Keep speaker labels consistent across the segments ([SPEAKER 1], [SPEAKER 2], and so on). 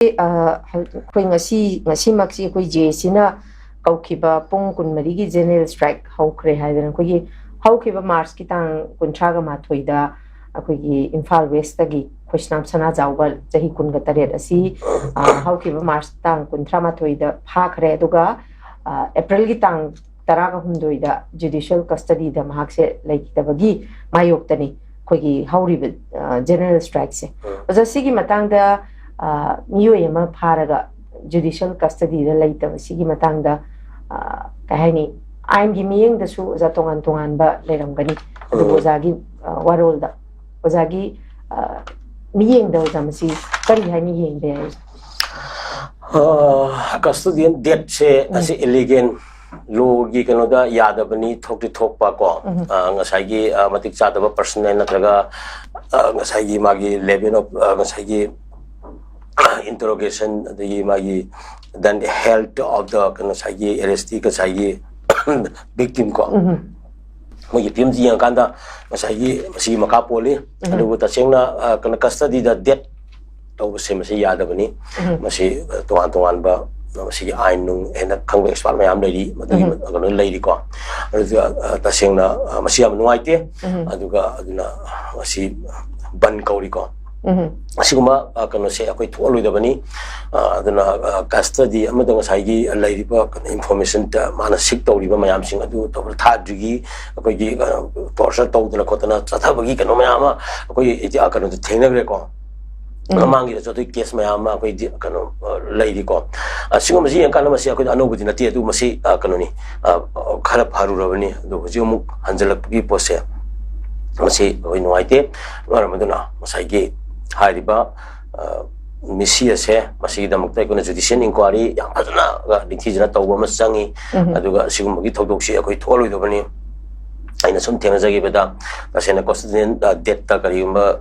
[SPEAKER 1] ꯑꯩꯈꯣꯏ ꯉꯁꯤꯃꯛꯁꯤ ꯑꯩꯈꯣꯏ ꯖꯦꯁꯤꯅ ꯀꯧꯈꯤꯕ ꯄꯨꯡ 23ꯒꯤ ꯖꯦꯅꯔꯦꯜ ꯁ꯭ꯇ꯭ꯔꯥꯏꯛ ꯍꯧꯈ꯭ꯔꯦ ꯍꯥꯏꯗꯅ ꯑꯩꯈꯣꯏꯒꯤ ꯍꯧꯈꯤꯕ ꯃꯥꯔꯆꯀꯤ ꯇꯥꯡ 31ꯗ ꯑꯩꯈꯣꯏꯒꯤ ꯏꯝꯐꯥꯜ ꯋꯦꯁꯇꯒꯤ ꯈꯣꯏꯁꯅꯥꯝ ꯁꯅꯥꯖꯥꯎꯕ ꯆꯍꯤ 18 ꯑꯁꯤ ꯍꯧꯈꯤꯕ ꯃꯥꯔꯆ ꯇꯥꯡ 38ꯗ ꯐꯥꯈ꯭ꯔꯦ ꯑꯗꯨꯒ ꯑꯦꯄ꯭ꯔꯤꯜꯒꯤ ꯇꯥꯡ 12ꯗ ꯖꯨꯗꯤꯁꯤꯌꯦꯜ ꯀꯁꯇꯗꯤꯗ ꯃꯍꯥꯛꯁꯦ ꯂꯩꯈꯤꯗꯕꯒꯤ ꯃꯥꯌꯣꯛꯇꯅꯤ ꯑꯩꯈꯣꯏꯒꯤ ꯍꯧꯔꯤꯕ ꯖꯦꯅꯔꯦꯜ ꯁ꯭ꯇ꯭ꯔꯥꯏꯛꯁꯦ ꯑꯣꯖꯥ ꯁꯤꯒꯤ ꯃꯇꯥꯡꯗ ꯃꯤꯑꯣꯏ ꯑꯃ ꯐꯥꯔꯒ ꯖꯨꯗꯤꯁꯤꯌꯦꯜ ꯀꯁꯇꯗꯤꯗ ꯂꯩꯇꯕ ꯁꯤꯒꯤ ꯃꯇꯥꯡꯗ ꯀꯩ ꯍꯥꯏꯅꯤ ꯑꯥꯏꯟꯒꯤ ꯃꯤꯠꯌꯦꯡꯗꯁꯨ ꯑꯣꯖꯥ ꯇꯣꯉꯥꯟ ꯇꯣꯉꯥꯟꯕ ꯂꯩꯔꯝꯒꯅꯤ ꯑꯗꯨꯕꯨ ꯑꯣꯖꯥꯒꯤ ꯋꯥꯔꯣꯜꯗ ꯑꯣꯖꯥꯒꯤ ꯃꯤꯠꯌꯦꯡꯗ ꯑꯣꯖꯥ ꯃꯁꯤ ꯀꯔꯤ ꯍꯥꯏꯅ ꯌꯦꯡꯕ ꯌꯥꯏ
[SPEAKER 2] custodian debt se asi illegal logi kanoda yadabani thokti thokpa ko ngasai gi matik chadaba personnel natraga ngasai gi magi level of ngasai gi interrogation the magi then the health of the ngasai gi arrestee ngasai gi victim ko mogi pmg yang kanda ngasai gi masi maka poli adu tasengna kana custody da debt tau se masi yadabani masi tongan ba masi ain nung ena khang expert mayam lady madui agano lady ko adu tasengna masi am nuaite aduga aduna masi ban kauri ko asiguma kano se akoi tholoi aduna custody amada ngasai gi lady ba information ta mana sik tawriba mayam sing adu tawra thadrigi akoi gi torture tawdana khotana chathabagi kano mayama akoi kano thenagre ko mangi da jodi case mayama akoi kano lady ko asiguma ji kan masi akoi anobudi nati adu masi kano ni khara pharu rabani adu hoji mu hanjalak gi pose masi oi noite maraduna masai gi hariba misi ase masi da mukta ko judicial inquiry yang fazana ga dithijana tawba ma changi aduga sigum gi thodok si akoi tholoi dobani aina sum thena jagi beda asena custodian debt ta kariyumba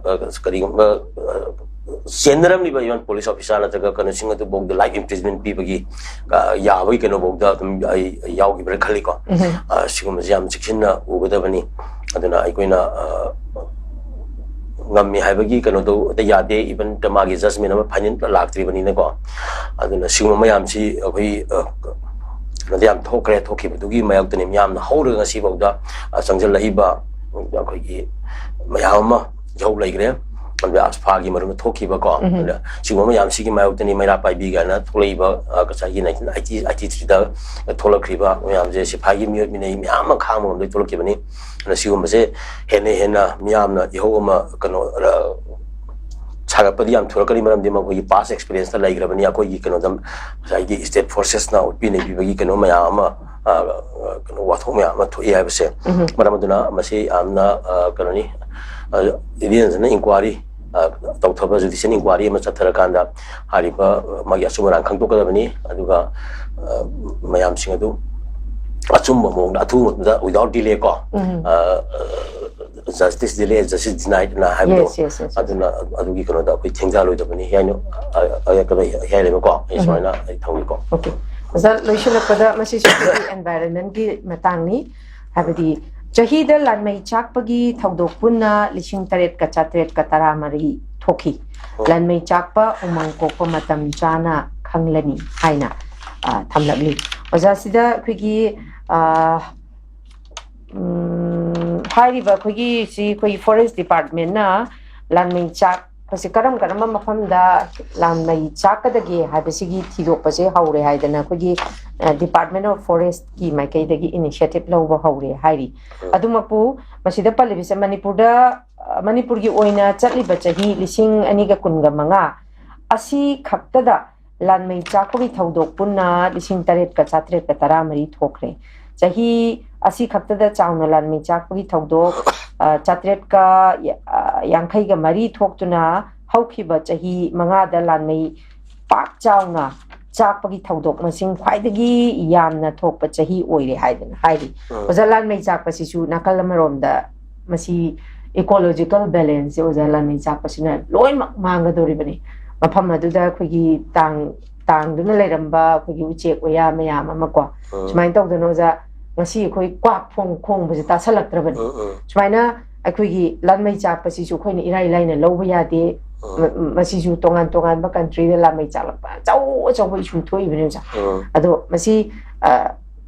[SPEAKER 2] general ni ba yon police officer na jaga kana singa to bog the life imprisonment pi bagi ya bai kana bog da yaw gi ber khali ko sigum jam chikhinna ubada bani aduna aikoina ngami haibagi kano do da yade even tamagi judgment ama final laktri bani ne ko aduna sigum mayam si akoi nadiam thokre thokhi bugi mayak tani myam na hawra ngasi bogda changjal laiba akoi gi mayam ma jau laigre anbe asphagi maru thokhi ba ko sigum mayam si gi mayak tani maira pai bi ga na tholaiba ka chagi 1983 da tholakri ba mayam je si phagi mi nei myam ma kham mo doi tholaki bani na sigum se hena myam na ihoma kano chaga padi am thura kali maram dima ko past experience ta laigra bani ko yi kano dam sai gi state forces na upi nei bi bagi kano mayam kano wathong mayam tho ya bse maram duna masi amna kano ni evidence na inquiry tawthaba judicial inquiry ma chathara kanda hariba magi asumara khangtokadabani aduga mayam sing adu achumba mong athu without delay ko justice delay justice denied na have aduna adugi kono da koi thengja loi dabani yaino ayakada yaile ko ismaina ai thongi ko
[SPEAKER 1] okay azal loishila pada masi environment gi matang ni habidi Jahida lanmai chakpagi thaudok punna 1883 thoki lanmai chakpa umang kokpa matam chana khanglani haina thamlakli oja sida khigi hairiba khigi si khoi forest department na lanmai chak pasi karam mafam da lanmai chakadagi habisigi thidok pase haure haidana khigi department of forest ki maikai dagi initiative lawba haure hairi adumapu masida palibise manipur gi oina chatliba chahi 2015 asi khaktada lanmai chakpagi thaudok punna 1883 thokre chahi asi khaktada chauna lanmai chakpagi thaudok 883 thoktuna haukhiba chahi 5 da lanmai pak chauna chakpagi thaudok masing khwaidagi yamna thokpa chahi oire haidana hairi ojalan mai chakpa sisu nakal amarom da masi ecological balance ojalan mai chakpa sina loi manga doribani mafam aduda khogi tang duna leiramba khogi uchek oya mayam ama ko sumain tawdana oja ngasi khoi kwak phong buje ta salaktrabani sumaina ꯑꯩꯈꯣꯏꯒꯤ ꯂꯥꯟꯃꯩ ꯆꯥꯛꯄꯁꯤꯁꯨ ꯑꯩꯈꯣꯏꯅ ꯏꯔꯥꯏ ꯂꯥꯏꯅ ꯂꯧꯕ ꯌꯥꯗꯦ masisu tongan ba country da la mai chalakpa chau isu thoi bine ja ado masi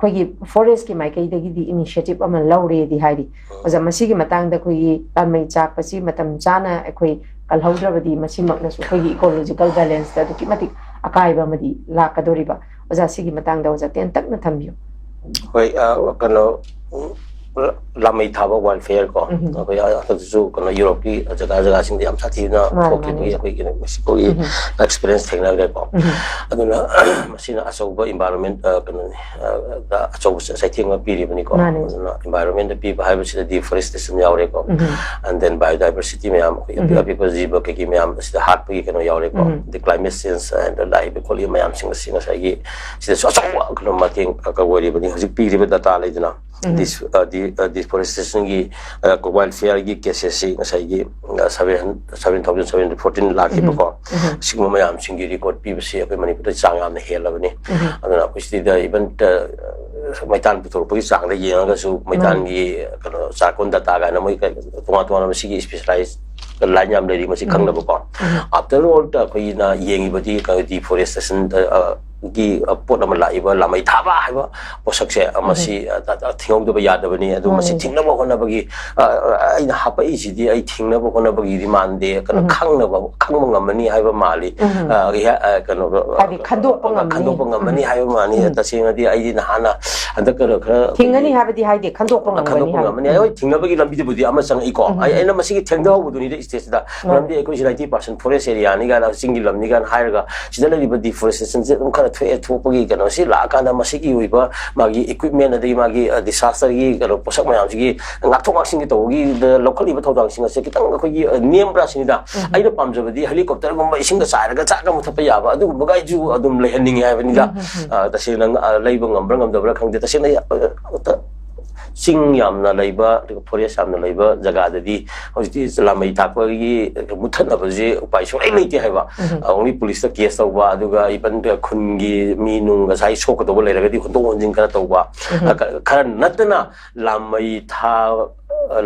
[SPEAKER 1] khoi forest ki mai kai da gi di initiative ama laure di haidi oja masi gi matang da khoi tan mai chak pasi matam chana khoi kalhaudra badi masi makna su khoi ecological balance da ki matik akai ba madi la kadori ba oja si gi matang da oja ten tak na thambiyo
[SPEAKER 2] hoi kano lamai thaba welfare ko ko ya su kono Europe ki jaga sing diam sathi na ko ki Mexico ki experience thengna ga ko aduna masina asoba environment kono da asoba sai thinga piri bani ko environment pi ba haiba sida deforestation yaure ko and then biodiversity me am because jiba ki me am sida hat pi kono yaure ko the climate change and the life equality me am singa sai gi sida so kono mating ka wori bani hojik piri ba data leidna this deforestation gi wildfire gi cases ngasai gi 7,714 lakh ko sigma mayam singi record pbc ko manipur chang am na helabani aduna kusti da even maitan putur pagi chang da yeng ga su maitan gi kano sakon data ga na moi tunga tunga na sigi specialized lanyam le masi khangna ko after all ta ko ina yengi badi ka deforestation gi pot ama laiba lamai thaba haiba posak se amasi thingong do ya da bani adu masi thingna ba hona bagi aina hapa isi di ai thingna ba hona bagi demand de kana khangna ba khangma ngamani haiba mali kana
[SPEAKER 1] hadi khadok
[SPEAKER 2] ngamani haiba mani ta singa di ai na hana anda kara
[SPEAKER 1] thingani haba di haide khadok ngamani
[SPEAKER 2] ai thingna bagi lambi de budi ama sang iko ai na masi thengda hu buduni de stage da lambi ko 90% forest area ni ga singi lamni ga hairaga sidala li deforestation se thopagi kano si la kana masiki uiba magi equipment adi magi disaster gi kano posak mayam gi ngathok sing to gi locally ba thodang sing se kitang ko gi niem bra sing da aina pamjabadi helicopter gumba ising da saira ga chaka muthapa yaba adu bagai ju adum lehaning hai bani da tasina leiba ngambra ngamdabra khangde tasina sing yamna leiba forest yamna leiba jaga dadi hojiti lamai takwa gi muthanna baje upai so ai leite haiba only police case tawba aduga even khun gi minung ga sai sok to le ragadi hondong honjing kana tawba khara natna lamai tha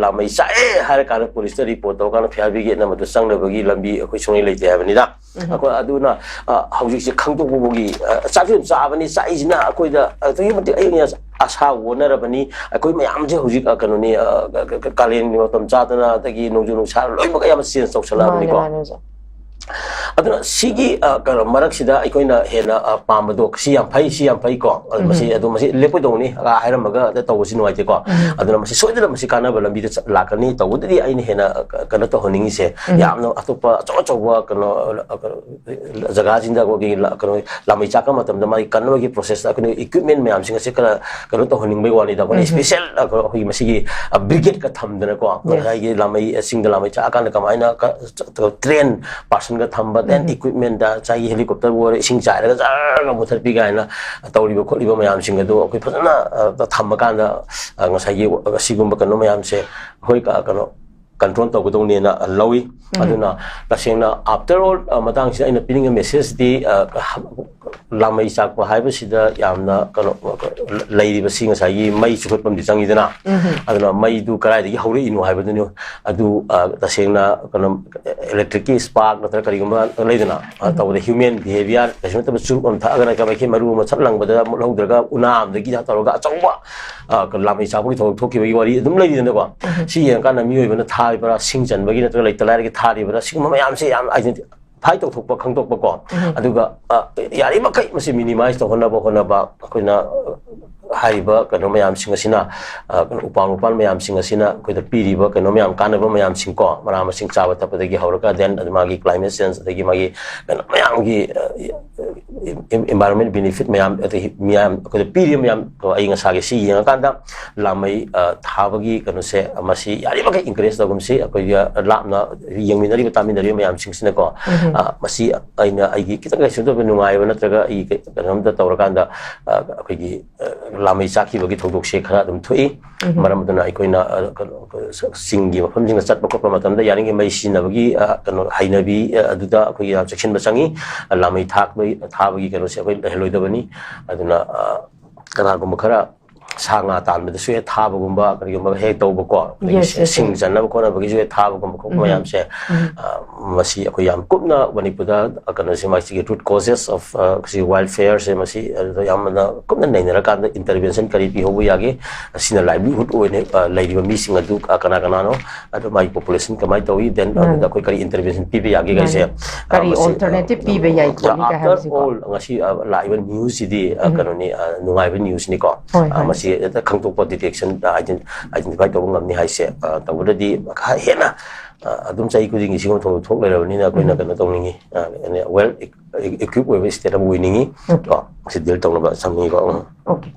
[SPEAKER 2] lamai sai har kana police report to kana phya bi gi na madu sang na bagi lambi khoi songai leite habani da ko aduna hojik se khangtok bu gi chafim chabani sai jina khoi da tagi mati ai asa wonarabani akoi mayam je hujik kanoni kalen ni matam chadana tagi nongju nongsa loi ba yam sense tawsala ni ko aduna sigi kar marak sida aikoina hena pamado si yam phai ko masi adu masi lepo dongni ga hairamaga da tawsi nuai te ko aduna masi soidra masi kana balambi da lakani tawdri aini hena kana to honingi se yamno atopa chowa kana jaga jinda ko gi kana lamai chaka matam da mai kanwa gi process akoni equipment mayam singa se kana to honing bai wani da ko special ko masi gi brigade ka thamdana ko gi lamai single lamai chaka kana kamaina train person ga thamba then equipment da chai helicopter war sing chai ga jar muthar pi ga na tawriba kholiba mayam sing do akoi phana thamba kan da ngasai gi sigumba kanu mayam se hoi ka kanu control to gudong ni na lawi aduna tasena after all matang sida ina pining message di lamai sak pa haiba sida yamna kanu lairi ba singa sai mai chukot pam di changi dana aduna mai du karai di hore inu haiba dunu adu tasena kanu electric spark na kari gumba leidana taw the human behavior kasma ta chu on tha agana ka ba ki maru ma chatlang ba da longdraga unam da gi da taroga achwa lamai sak ki thoki ba gi wari dum leidi dana ko si yang kana mi oi bana tha bara singjan ba gi na lai talai gi thari bara singma mayam se yam identity phai to thokpa khangtokpa ko aduga yari makai masi minimize to hona ba koina haiba kano mayam singasina upang mayam singasina koida piriba kano mayam kanaba mayam singko marama sing chawa tapadagi hauraka then magi climate change adagi magi kano mayam gi environment benefit mayam mayam koida piri mayam ko ai ngasage si yang kanda lamai thabagi kano se amasi yari makai increase dagum se koida lapna yengminari bataminari mayam singsina ko masi aina ai kita ga sudo benungai bana traga ai kanam da tawrakanda koigi lamai chaki bagi thodok se khara dum thui maram dana ikoina singi mafam jinga chat bakop matam da yaring mai sina bagi kano hainabi aduda koi section basangi lamai thak bai thabagi kano se koi heloi da bani aduna kana gum khara sanga tan da suya thaba gumba karigumba he tawba ko sing janna ko na bagi suya thaba gumba ko mayam se masi ako yam kupna Manipur kana se masi root causes of si wildfire se masi yam na kupna nei na kan intervention kari pi hobu yage sina livelihood oine laiba mi singa du kana kana no ado mai population kamai tawi then da koi kari intervention pi be yage ga se
[SPEAKER 1] kari alternative pi be yai ko ni ka ha si
[SPEAKER 2] all ngasi live news di kana ni nungai be news ni ko masi khangtok detection identify to ngam ni hai se tawda di kha hena adum chai ku jingi singom thok thok le ni na ko na kana tong ni well equipped with state of winning ko si del tong ba sam ni ko
[SPEAKER 1] okay